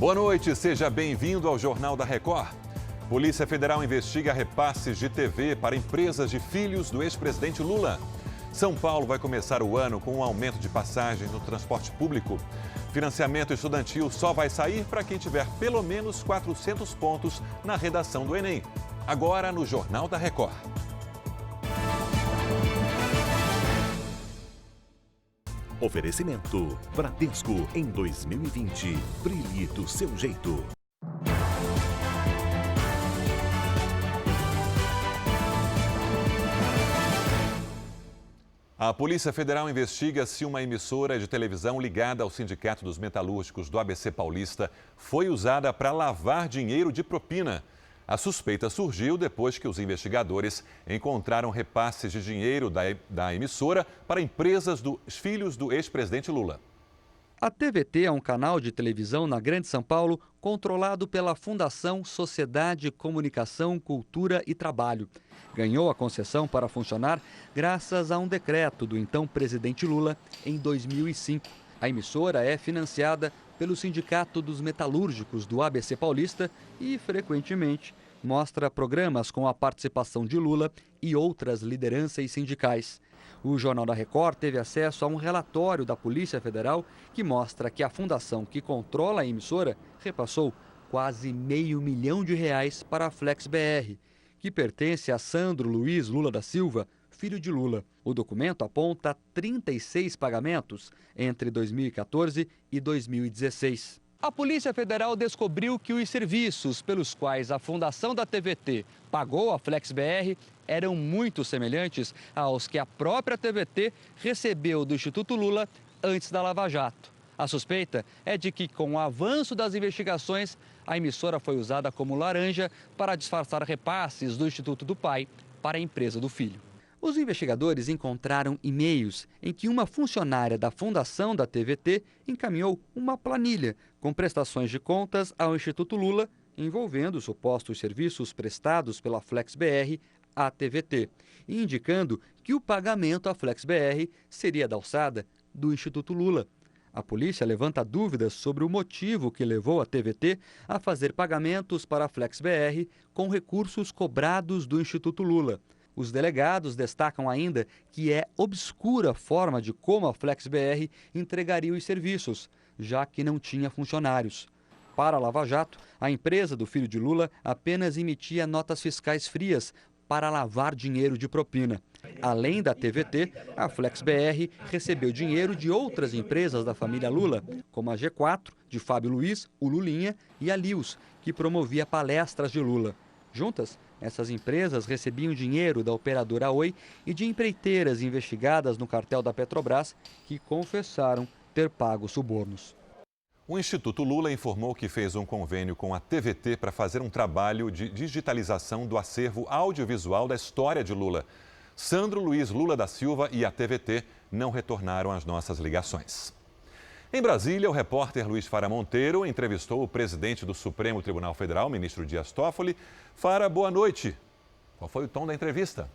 Boa noite, seja bem-vindo ao Jornal da Record. Polícia Federal investiga repasses de TV para empresas de filhos do ex-presidente Lula. São Paulo vai começar o ano com um aumento de passagens no transporte público. Financiamento estudantil só vai sair para quem tiver pelo menos 400 pontos na redação do Enem. Agora no Jornal da Record. Oferecimento Bradesco em 2020. Brilhe do seu jeito. A Polícia Federal investiga se uma emissora de televisão ligada ao Sindicato dos Metalúrgicos do ABC Paulista foi usada para lavar dinheiro de propina. A suspeita surgiu depois que os investigadores encontraram repasses de dinheiro da emissora para empresas dos filhos do ex-presidente Lula. A TVT é um canal de televisão na Grande São Paulo controlado pela Fundação Sociedade, Comunicação, Cultura e Trabalho. Ganhou a concessão para funcionar graças a um decreto do então presidente Lula em 2005. A emissora é financiada pelo Sindicato dos Metalúrgicos do ABC Paulista e, frequentemente, mostra programas com a participação de Lula e outras lideranças sindicais. O Jornal da Record teve acesso a um relatório da Polícia Federal que mostra que a fundação que controla a emissora repassou quase R$500 mil para a FlexBR, que pertence a Sandro Luiz Lula da Silva, filho de Lula. O documento aponta 36 pagamentos entre 2014 e 2016. A Polícia Federal descobriu que os serviços pelos quais a fundação da TVT pagou a FlexBR eram muito semelhantes aos que a própria TVT recebeu do Instituto Lula antes da Lava Jato. A suspeita é de que, com o avanço das investigações, a emissora foi usada como laranja para disfarçar repasses do Instituto do pai para a empresa do filho. Os investigadores encontraram e-mails em que uma funcionária da fundação da TVT encaminhou uma planilha com prestações de contas ao Instituto Lula envolvendo supostos serviços prestados pela FlexBR à TVT, e indicando que o pagamento à FlexBR seria da alçada do Instituto Lula. A polícia levanta dúvidas sobre o motivo que levou a TVT a fazer pagamentos para a FlexBR com recursos cobrados do Instituto Lula. Os delegados destacam ainda que é obscura a forma de como a FlexBR entregaria os serviços, já que não tinha funcionários. Para a Lava Jato, a empresa do filho de Lula apenas emitia notas fiscais frias para lavar dinheiro de propina. Além da TVT, a FlexBR recebeu dinheiro de outras empresas da família Lula, como a G4, de Fábio Luiz, o Lulinha, e a Lius, que promovia palestras de Lula. Juntas, essas empresas recebiam dinheiro da operadora Oi e de empreiteiras investigadas no cartel da Petrobras, que confessaram ter pago subornos. O Instituto Lula informou que fez um convênio com a TVT para fazer um trabalho de digitalização do acervo audiovisual da história de Lula. Sandro Luiz Lula da Silva e a TVT não retornaram às nossas ligações. Em Brasília, o repórter Luiz Fara Monteiro entrevistou o presidente do Supremo Tribunal Federal, ministro Dias Toffoli. Fara, boa noite. Qual foi o tom da entrevista?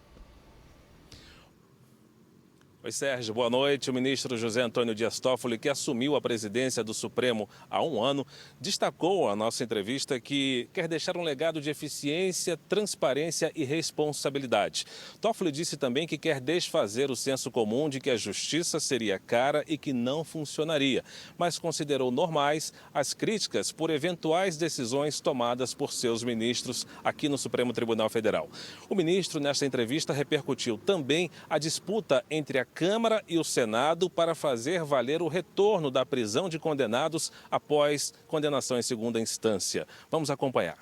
Oi, Sérgio, boa noite. O ministro José Antônio Dias Toffoli, que assumiu a presidência do Supremo há um ano, destacou a nossa entrevista que quer deixar um legado de eficiência, transparência e responsabilidade. Toffoli disse também que quer desfazer o senso comum de que a justiça seria cara e que não funcionaria, mas considerou normais as críticas por eventuais decisões tomadas por seus ministros aqui no Supremo Tribunal Federal. O ministro, nesta entrevista, repercutiu também a disputa entre a Câmara e o Senado para fazer valer o retorno da prisão de condenados após condenação em segunda instância. Vamos acompanhar.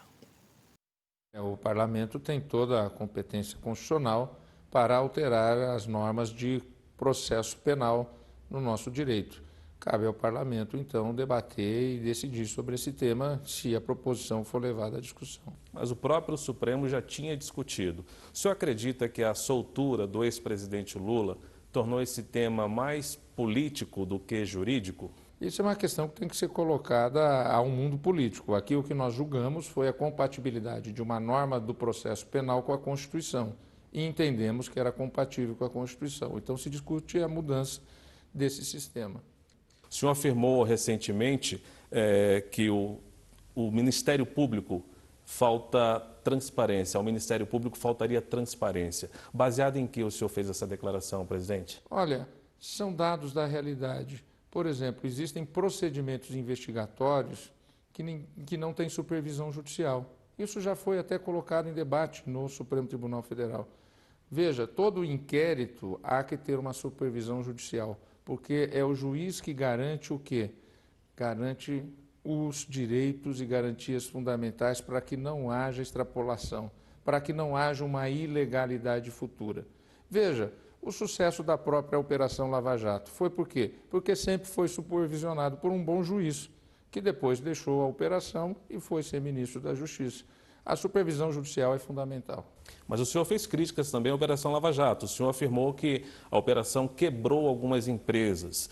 O Parlamento tem toda a competência constitucional para alterar as normas de processo penal no nosso direito. Cabe ao Parlamento, então, debater e decidir sobre esse tema se a proposição for levada à discussão. Mas o próprio Supremo já tinha discutido. O senhor acredita que a soltura do ex-presidente Lula tornou esse tema mais político do que jurídico? Isso é uma questão que tem que ser colocada ao mundo político. Aqui o que nós julgamos foi a compatibilidade de uma norma do processo penal com a Constituição e entendemos que era compatível com a Constituição. Então se discute a mudança desse sistema. O senhor afirmou recentemente que o o Ministério Público falta transparência, ao Ministério Público faltaria transparência. Baseado em que o senhor fez essa declaração, presidente? Olha, são dados da realidade. Por exemplo, existem procedimentos investigatórios que não têm supervisão judicial. Isso já foi até colocado em debate no Supremo Tribunal Federal. Veja, todo inquérito há que ter uma supervisão judicial, porque é o juiz que garante o quê? Garante os direitos e garantias fundamentais para que não haja extrapolação, para que não haja uma ilegalidade futura. Veja, o sucesso da própria Operação Lava Jato foi por quê? Porque sempre foi supervisionado por um bom juiz, que depois deixou a operação e foi ser ministro da Justiça. A supervisão judicial é fundamental. Mas o senhor fez críticas também à Operação Lava Jato. O senhor afirmou que a operação quebrou algumas empresas.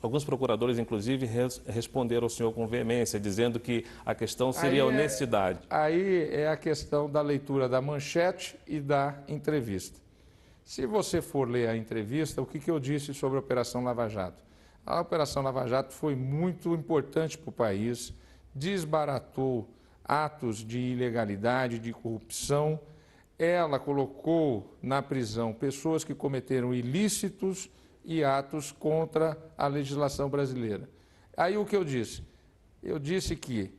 Alguns procuradores, inclusive, responderam ao senhor com veemência, dizendo que a questão seria a honestidade. Aí é a questão da leitura da manchete e da entrevista. Se você for ler a entrevista, o que eu disse sobre a Operação Lava Jato? A Operação Lava Jato foi muito importante para o país, desbaratou atos de ilegalidade, de corrupção. Ela colocou na prisão pessoas que cometeram ilícitos e atos contra a legislação brasileira. Aí o que eu disse? Eu disse que,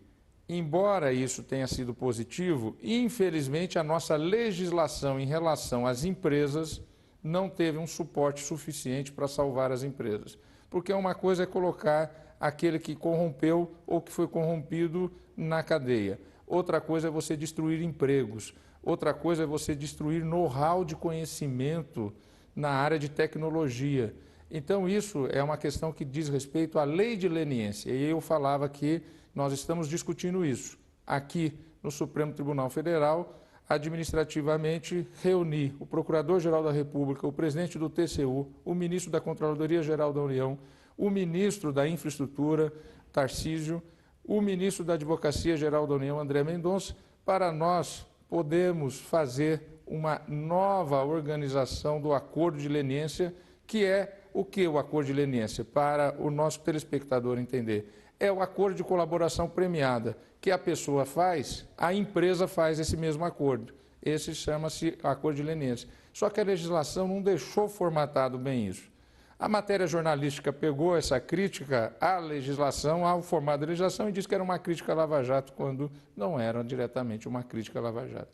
embora isso tenha sido positivo, infelizmente a nossa legislação em relação às empresas não teve um suporte suficiente para salvar as empresas. Porque uma coisa é colocar aquele que corrompeu ou que foi corrompido na cadeia. Outra coisa é você destruir empregos. Outra coisa é você destruir know-how de conhecimento na área de tecnologia. Então, isso é uma questão que diz respeito à lei de leniência. E eu falava que nós estamos discutindo isso aqui no Supremo Tribunal Federal, administrativamente reunir o Procurador-Geral da República, o presidente do TCU, o ministro da Controladoria-Geral da União, o ministro da Infraestrutura, Tarcísio, o ministro da Advocacia-Geral da União, André Mendonça, para nós podermos fazer uma nova organização do acordo de leniência, que é o que o acordo de leniência? Para o nosso telespectador entender, é o acordo de colaboração premiada, que a pessoa faz, a empresa faz esse mesmo acordo. Esse chama-se acordo de leniência. Só que a legislação não deixou formatado bem isso. A matéria jornalística pegou essa crítica à legislação, ao formato da legislação, e disse que era uma crítica à Lava Jato, quando não era diretamente uma crítica à Lava Jato.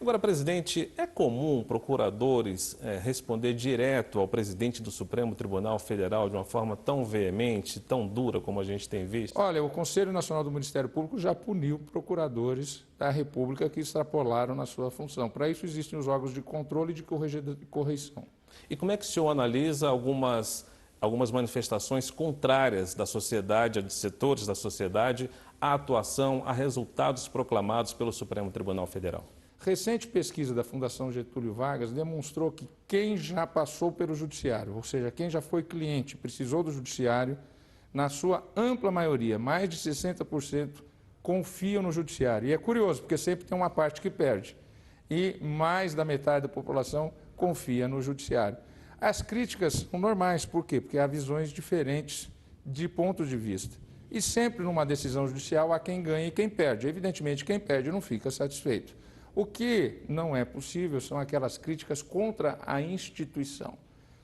Agora, presidente, é comum procuradores responder direto ao presidente do Supremo Tribunal Federal de uma forma tão veemente, tão dura como a gente tem visto? Olha, o Conselho Nacional do Ministério Público já puniu procuradores da República que extrapolaram na sua função. Para isso existem os órgãos de controle e de correição. E como é que o senhor analisa algumas manifestações contrárias da sociedade, de setores da sociedade, à atuação, a resultados proclamados pelo Supremo Tribunal Federal? Recente pesquisa da Fundação Getúlio Vargas demonstrou que quem já passou pelo judiciário, ou seja, quem já foi cliente, precisou do judiciário, na sua ampla maioria, mais de 60%, confiam no judiciário. E é curioso, porque sempre tem uma parte que perde. E mais da metade da população confia no judiciário. As críticas são normais, por quê? Porque há visões diferentes de pontos de vista. E sempre numa decisão judicial há quem ganha e quem perde. Evidentemente, quem perde não fica satisfeito. O que não é possível são aquelas críticas contra a instituição,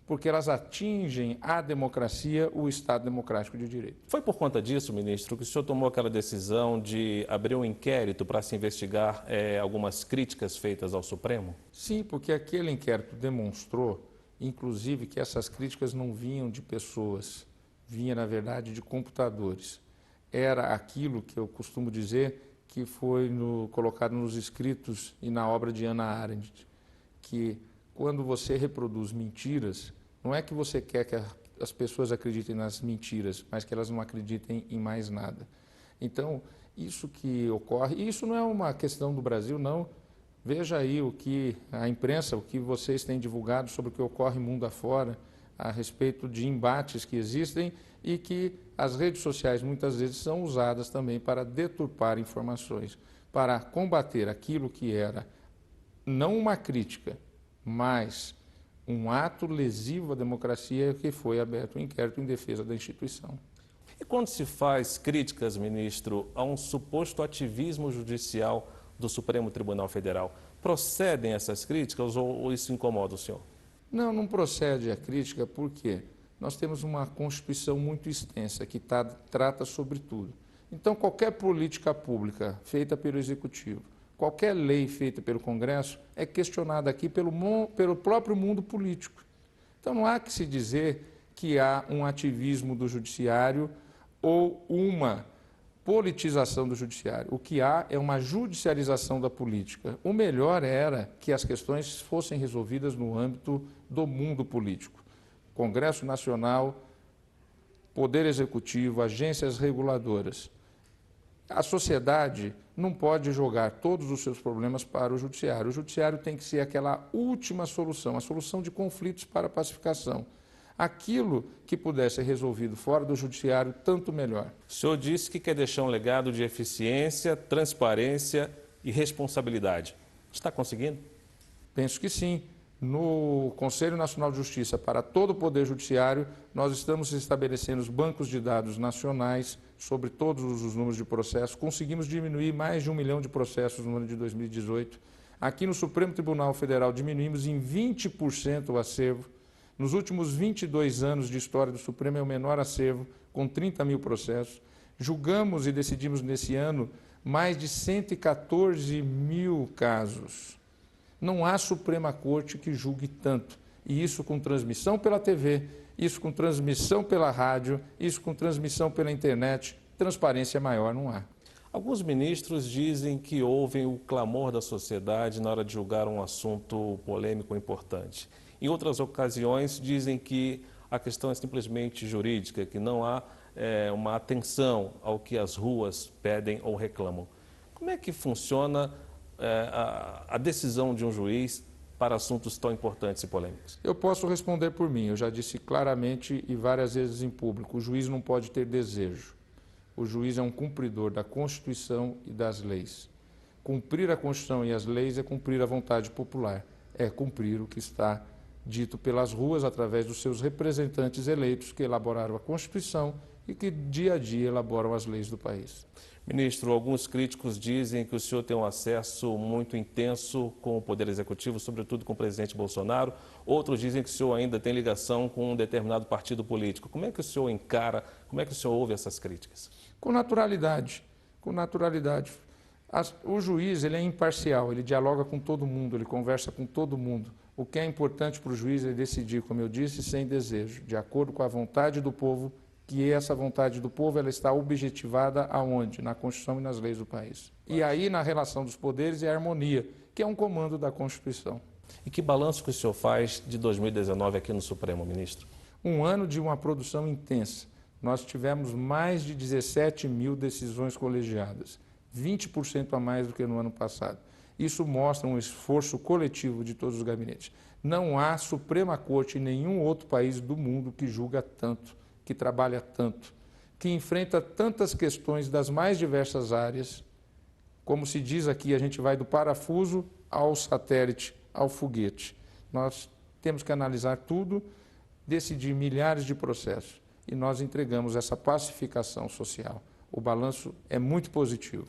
porque elas atingem a democracia, o Estado democrático de direito. Foi por conta disso, ministro, que o senhor tomou aquela decisão de abrir um inquérito para se investigar algumas críticas feitas ao Supremo? Sim, porque aquele inquérito demonstrou, inclusive, que essas críticas não vinham de pessoas, vinha, na verdade, de computadores. Era aquilo que eu costumo dizer que foi colocado nos escritos e na obra de Hannah Arendt, que quando você reproduz mentiras, não é que você quer que as pessoas acreditem nas mentiras, mas que elas não acreditem em mais nada. Então, isso que ocorre, e isso não é uma questão do Brasil, não. Veja aí o que a imprensa, o que vocês têm divulgado sobre o que ocorre mundo afora, a respeito de embates que existem e que as redes sociais muitas vezes são usadas também para deturpar informações, para combater aquilo que era não uma crítica, mas um ato lesivo à democracia, que foi aberto um inquérito em defesa da instituição. E quando se faz críticas, ministro, a um suposto ativismo judicial do Supremo Tribunal Federal, procedem essas críticas ou isso incomoda o senhor? Não, não procede a crítica, porque nós temos uma Constituição muito extensa que trata sobre tudo. Então, qualquer política pública feita pelo Executivo, qualquer lei feita pelo Congresso é questionada aqui pelo próprio mundo político. Então, não há que se dizer que há um ativismo do Judiciário ou uma politização do Judiciário. O que há é uma judicialização da política. O melhor era que as questões fossem resolvidas no âmbito do mundo político. Congresso Nacional, Poder Executivo, agências reguladoras. A sociedade não pode jogar todos os seus problemas para o Judiciário. O Judiciário tem que ser aquela última solução, a solução de conflitos para a pacificação. Aquilo que puder ser resolvido fora do Judiciário, tanto melhor. O senhor disse que quer deixar um legado de eficiência, transparência e responsabilidade. Está conseguindo? Penso que sim. No Conselho Nacional de Justiça, para todo o Poder Judiciário, nós estamos estabelecendo os bancos de dados nacionais sobre todos os números de processos. Conseguimos diminuir mais de 1 milhão de processos no ano de 2018. Aqui no Supremo Tribunal Federal, diminuímos em 20% o acervo. Nos últimos 22 anos de história do Supremo, é o menor acervo, com 30 mil processos. Julgamos e decidimos nesse ano mais de 114 mil casos. Não há Suprema Corte que julgue tanto. E isso com transmissão pela TV, isso com transmissão pela rádio, isso com transmissão pela internet. Transparência maior não há. Alguns ministros dizem que ouvem o clamor da sociedade na hora de julgar um assunto polêmico importante. Em outras ocasiões, dizem que a questão é simplesmente jurídica, que não há uma atenção ao que as ruas pedem ou reclamam. Como é que funciona a decisão de um juiz para assuntos tão importantes e polêmicos? Eu posso responder por mim. Eu já disse claramente e várias vezes em público, o juiz não pode ter desejo. O juiz é um cumpridor da Constituição e das leis. Cumprir a Constituição e as leis é cumprir a vontade popular, é cumprir o que está dito pelas ruas através dos seus representantes eleitos que elaboraram a Constituição e que dia a dia elaboram as leis do país. Ministro, alguns críticos dizem que o senhor tem um acesso muito intenso com o Poder Executivo, sobretudo com o presidente Bolsonaro. Outros dizem que o senhor ainda tem ligação com um determinado partido político. Como é que o senhor encara, como é que o senhor ouve essas críticas? Com naturalidade, com naturalidade. O juiz ele é imparcial, ele dialoga com todo mundo, ele conversa com todo mundo. O que é importante para o juiz é decidir, como eu disse, sem desejo, de acordo com a vontade do povo, que essa vontade do povo ela está objetivada aonde? Na Constituição e nas leis do país. E aí, na relação dos poderes, é a harmonia, que é um comando da Constituição. E que balanço que o senhor faz de 2019 aqui no Supremo, ministro? Um ano de uma produção intensa. Nós tivemos mais de 17 mil decisões colegiadas, 20% a mais do que no ano passado. Isso mostra um esforço coletivo de todos os gabinetes. Não há Suprema Corte em nenhum outro país do mundo que julga tanto, que trabalha tanto, que enfrenta tantas questões das mais diversas áreas. Como se diz aqui, a gente vai do parafuso ao satélite, ao foguete. Nós temos que analisar tudo, decidir milhares de processos e nós entregamos essa pacificação social. O balanço é muito positivo.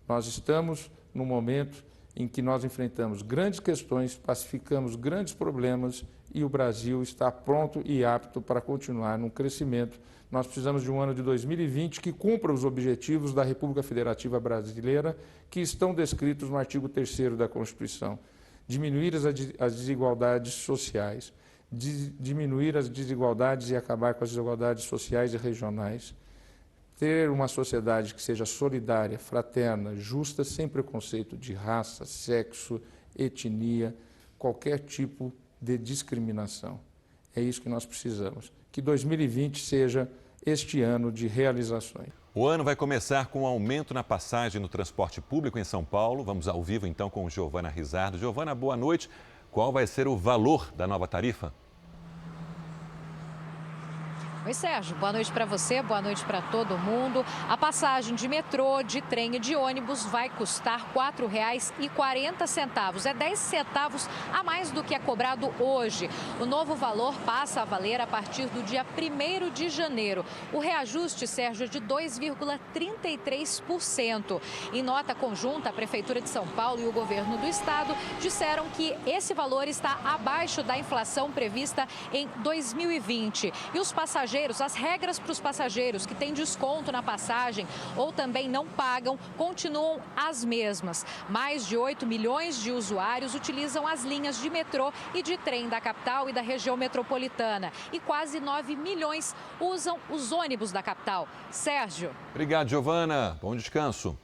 Nós estamos num momento em que nós enfrentamos grandes questões, pacificamos grandes problemas e o Brasil está pronto e apto para continuar no crescimento. Nós precisamos de um ano de 2020 que cumpra os objetivos da República Federativa Brasileira que estão descritos no artigo 3º da Constituição. Diminuir as desigualdades sociais, diminuir as desigualdades e acabar com as desigualdades sociais e regionais, ter uma sociedade que seja solidária, fraterna, justa, sem preconceito de raça, sexo, etnia, qualquer tipo de discriminação. É isso que nós precisamos. Que 2020 seja este ano de realizações. O ano vai começar com um aumento na passagem no transporte público em São Paulo. Vamos ao vivo então com Giovana Rizardo. Giovana, boa noite. Qual vai ser o valor da nova tarifa? Oi, Sérgio. Boa noite para você, boa noite para todo mundo. A passagem de metrô, de trem e de ônibus vai custar R$ 4,40. É 10 centavos a mais do que é cobrado hoje. O novo valor passa a valer a partir do dia 1º de janeiro. O reajuste, Sérgio, é de 2,33%. Em nota conjunta, a Prefeitura de São Paulo e o governo do estado disseram que esse valor está abaixo da inflação prevista em 2020. E os passageiros, as regras para os passageiros que têm desconto na passagem ou também não pagam continuam as mesmas. Mais de 8 milhões de usuários utilizam as linhas de metrô e de trem da capital e da região metropolitana. E quase 9 milhões usam os ônibus da capital. Sérgio. Obrigado, Giovana. Bom descanso.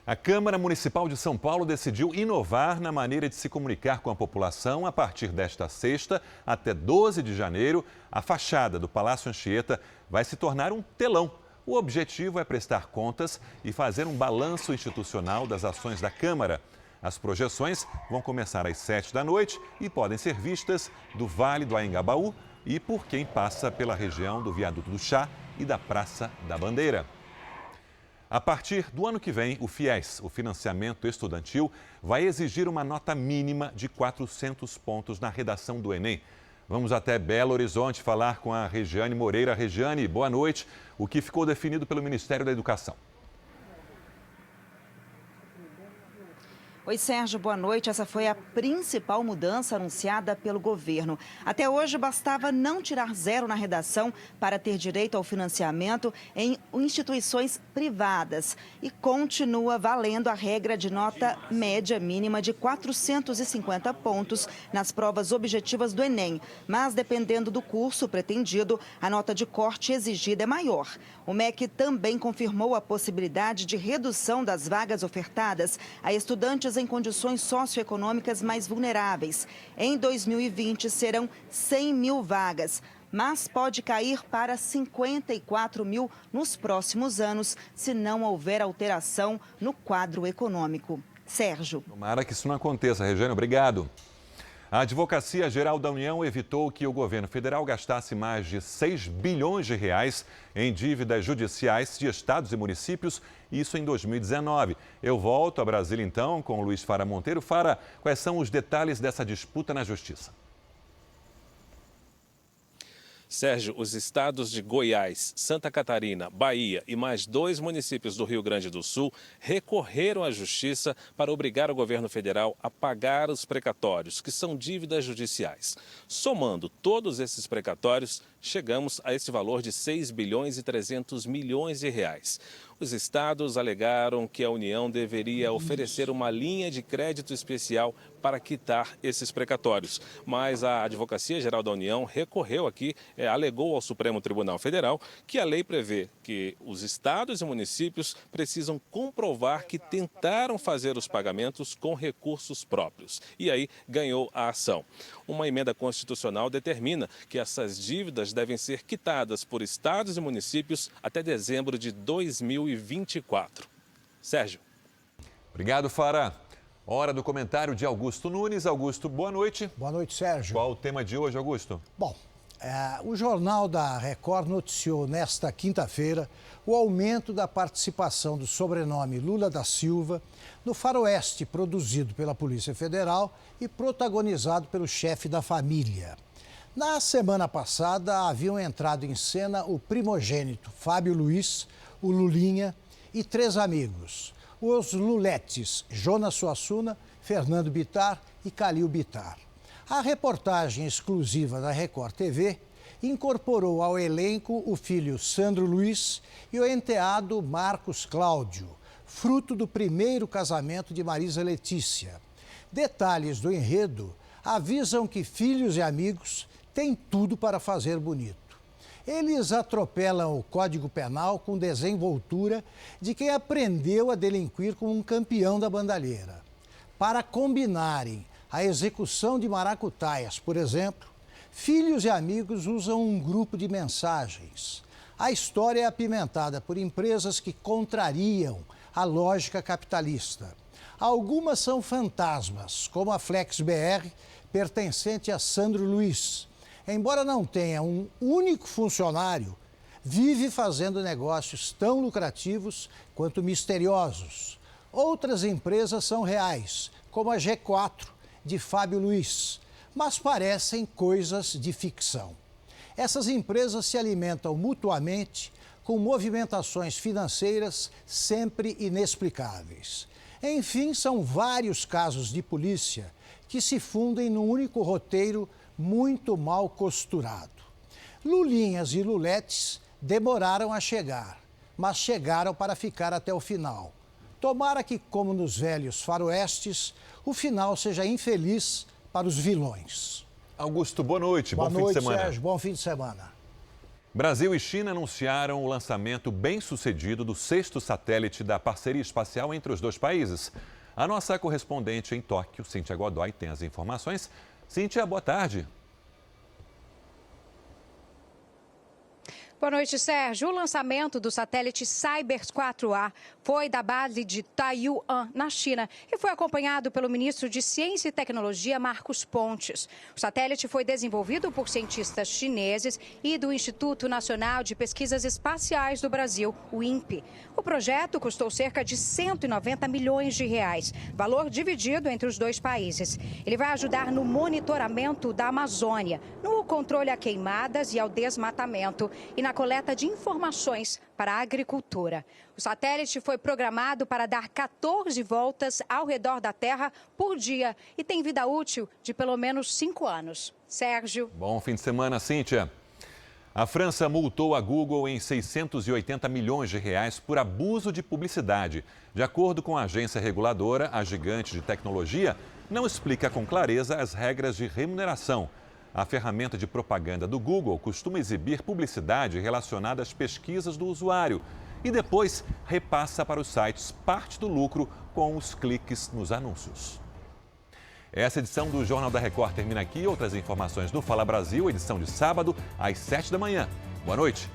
A Câmara Municipal de São Paulo decidiu inovar na maneira de se comunicar com a população. A partir desta sexta até 12 de janeiro, a fachada do Palácio Anchieta vai se tornar um telão. O objetivo é prestar contas e fazer um balanço institucional das ações da Câmara. As projeções vão começar às 7 da noite e podem ser vistas do Vale do Anhangabaú e por quem passa pela região do Viaduto do Chá e da Praça da Bandeira. A partir do ano que vem, o FIES, o financiamento estudantil, vai exigir uma nota mínima de 400 pontos na redação do Enem. Vamos até Belo Horizonte falar com a Regiane Moreira. Regiane, boa noite. O que ficou definido pelo Ministério da Educação? Oi, Sérgio, boa noite. Essa foi a principal mudança anunciada pelo governo. Até hoje, bastava não tirar 0 na redação para ter direito ao financiamento em instituições privadas. E continua valendo a regra de nota média mínima de 450 pontos nas provas objetivas do Enem. Mas, dependendo do curso pretendido, a nota de corte exigida é maior. O MEC também confirmou a possibilidade de redução das vagas ofertadas a estudantes em condições socioeconômicas mais vulneráveis. Em 2020, serão 100 mil vagas, mas pode cair para 54 mil nos próximos anos, se não houver alteração no quadro econômico. Sérgio. Tomara que isso não aconteça, Regiane. Obrigado. A Advocacia Geral da União evitou que o governo federal gastasse mais de 6 bilhões de reais em dívidas judiciais de estados e municípios, isso em 2019. Eu volto a Brasília, então, com o Luiz Fara Monteiro. Fara, quais são os detalhes dessa disputa na Justiça? Sérgio, os estados de Goiás, Santa Catarina, Bahia e mais 2 municípios do Rio Grande do Sul recorreram à Justiça para obrigar o governo federal a pagar os precatórios, que são dívidas judiciais. Somando todos esses precatórios, chegamos a esse valor de 6 bilhões e 300 milhões de reais. Os estados alegaram que a União deveria oferecer uma linha de crédito especial para quitar esses precatórios. Mas a Advocacia Geral da União recorreu aqui, alegou ao Supremo Tribunal Federal que a lei prevê que os estados e municípios precisam comprovar que tentaram fazer os pagamentos com recursos próprios. E aí ganhou a ação. Uma emenda constitucional determina que essas dívidas devem ser quitadas por estados e municípios até dezembro de 2024. Sérgio. Obrigado, Fara. Hora do comentário de Augusto Nunes. Augusto, boa noite. Boa noite, Sérgio. Qual o tema de hoje, Augusto? Bom, o Jornal da Record noticiou nesta quinta-feira o aumento da participação do sobrenome Lula da Silva no faroeste produzido pela Polícia Federal e protagonizado pelo chefe da família. Na semana passada, haviam entrado em cena o primogênito Fábio Luiz, o Lulinha e 3 amigos, os Luletes, Jonas Suassuna, Fernando Bittar e Calil Bittar. A reportagem exclusiva da Record TV incorporou ao elenco o filho Sandro Luiz e o enteado Marcos Cláudio, fruto do primeiro casamento de Marisa Letícia. Detalhes do enredo avisam que filhos e amigos têm tudo para fazer bonito. Eles atropelam o Código Penal com desenvoltura de quem aprendeu a delinquir como um campeão da bandalheira. Para combinarem a execução de maracutaias, por exemplo, filhos e amigos usam um grupo de mensagens. A história é apimentada por empresas que contrariam a lógica capitalista. Algumas são fantasmas, como a FlexBR, pertencente a Sandro Luiz. embora não tenha um único funcionário, vive fazendo negócios tão lucrativos quanto misteriosos. Outras empresas são reais, como a G4, de Fábio Luiz, mas parecem coisas de ficção. Essas empresas se alimentam mutuamente com movimentações financeiras sempre inexplicáveis. Enfim, são vários casos de polícia que se fundem num único roteiro muito mal costurado. Lulinhas e Luletes demoraram a chegar, mas chegaram para ficar até o final. Tomara que, como nos velhos faroestes, o final seja infeliz para os vilões. Augusto, boa noite. Boa bom noite, fim de semana. Sérgio. Bom fim de semana. Brasil e China anunciaram o lançamento bem-sucedido do 6º satélite da parceria espacial entre os dois países. A nossa correspondente em Tóquio, Cíntia Godoy, tem as informações. Cíntia, boa tarde. Boa noite, Sérgio. O lançamento do satélite Cybers 4A foi da base de Taiyuan, na China, e foi acompanhado pelo ministro de Ciência e Tecnologia, Marcos Pontes. O satélite foi desenvolvido por cientistas chineses e do Instituto Nacional de Pesquisas Espaciais do Brasil, o INPE. O projeto custou cerca de 190 milhões de reais, valor dividido entre os dois países. Ele vai ajudar no monitoramento da Amazônia, no controle a queimadas e ao desmatamento e na coleta de informações para a agricultura. O satélite foi programado para dar 14 voltas ao redor da Terra por dia e tem vida útil de pelo menos 5 anos. Sérgio. Bom fim de semana, Cíntia. A França multou a Google em 680 milhões de reais por abuso de publicidade. De acordo com a agência reguladora, a gigante de tecnologia não explica com clareza as regras de remuneração. A ferramenta de propaganda do Google costuma exibir publicidade relacionada às pesquisas do usuário e depois repassa para os sites parte do lucro com os cliques nos anúncios. Essa edição do Jornal da Record termina aqui. Outras informações no Fala Brasil, edição de sábado, às 7 da manhã. Boa noite.